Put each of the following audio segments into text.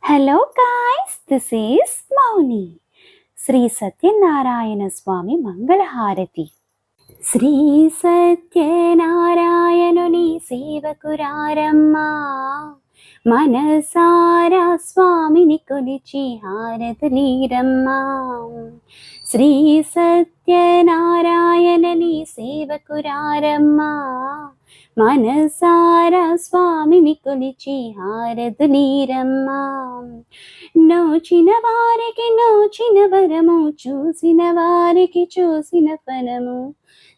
Hello guys, this is మౌని. శ్రీ సత్యనారాయణ స్వామి మంగళహారతి. శ్రీ సత్యనారాయణుని సేవకురారమ్మా, మనసారా స్వామిని కొలిచి హారతులీరమ్మా. శ్రీ సత్యనారాయణని సేవకురారమ్మా, మనసారా స్వామిని కొలిచి హారతులీరమ్మా. నోచిన వారికి నోచిన వరము, చూసిన వారికి చూసిన ఫలము.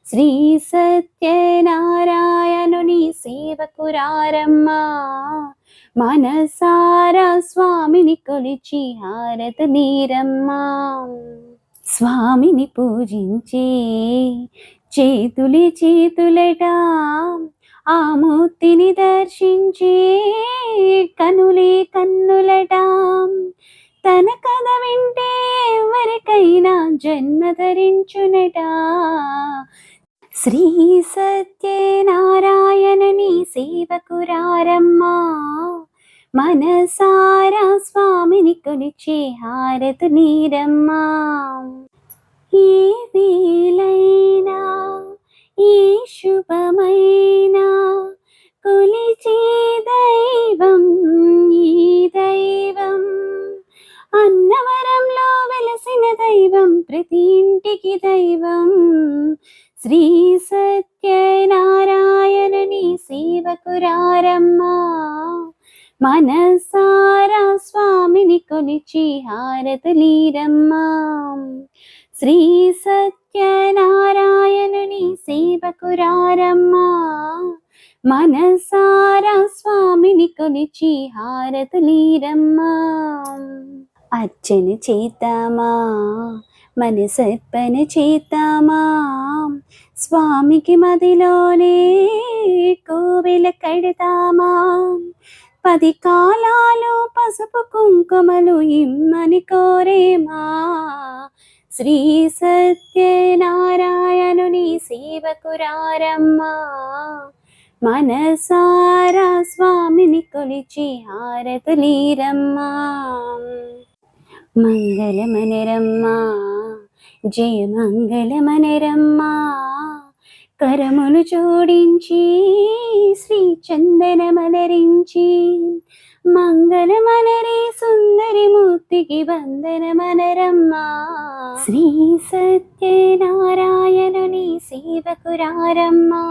శ్రీ సత్యనారాయణుని సేవకురారమ్మా, మనసారా స్వామిని కొలిచి హారతులీరమ్మా. స్వామిని పూజించే చేతులే చేతులట, ఆ మూర్తిని దర్శించే కనులే కన్నులట. తన కథ వింటే ఎవరికైనా జన్మ ధరించునట. శ్రీ సత్యనారాయణని సేవకురారమ్మా, మనసారా స్వామిని కొలిచే హారతులీరమ్మా. ఏ వేళైనా ఏ శుభమైనా కొలిచే దైవం ఈ దైవం. అన్నవరంలో వెలసిన దైవం, ప్రతి ఇంటికి దైవం. శ్రీ సత్యనారాయణని సేవకురారమ్మా, మనసారా స్వామిని కొలిచి హారతులీరమ్మా. శ్రీ సత్యనారాయణని సేవకురారమ్మా, మనసారా స్వామిని కొలిచి హారతులీరమ్మా. అర్చన చేద్దామా, మనసర్పణ చేద్దామా, స్వామికి మదిలోనే కోవెల కడతామా. 10 కాలాలు పసుపు కుంకుమలు ఇమ్మని కోరేమా. శ్రీ సత్యనారాయణుని సేవకురారమ్మా, మనసారా స్వామిని కొలిచి హారతులీరమ్మా. మంగళమనరమ్మా, జయ మంగళమనరమ్మా. కరములు జోడించి శ్రీ చందనమలరించి, మంగళమనరే సుందరి మూర్తికి వందనమనరమ్మా. శ్రీ సత్యనారాయణుని సేవకురారమ్మా,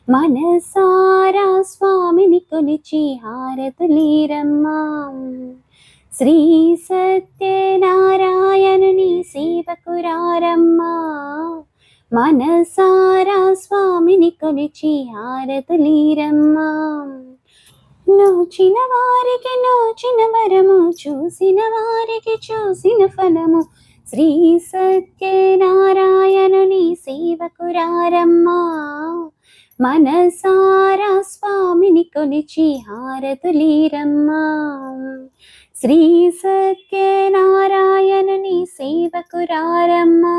మనసారా స్వామిని కొలిచి హారతులీరమ్మా. శ్రీ సత్యనారాయణుని సేవకురారమ్మా, మనసారా స్వామిని కొలిచి హారతులీరమ్మా. నోచిన వారికి నోచిన వరము, చూసిన వారికి చూసిన ఫలము. శ్రీ సత్యనారాయణుని సేవకురారమ్మా, మనసారా స్వామిని కొలిచి హారతులీరమ్మా. శ్రీ సత్యనారాయణుని సేవకురారమ్మా,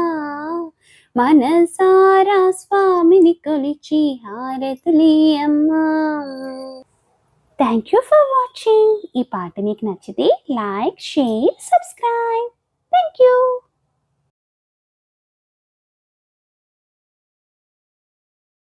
మనసారా స్వామిని కొలిచి హారతులీయమ్మా. Thank you for watching. ఈ పాట మీకు నచ్చితే like, share, subscribe. Thank you.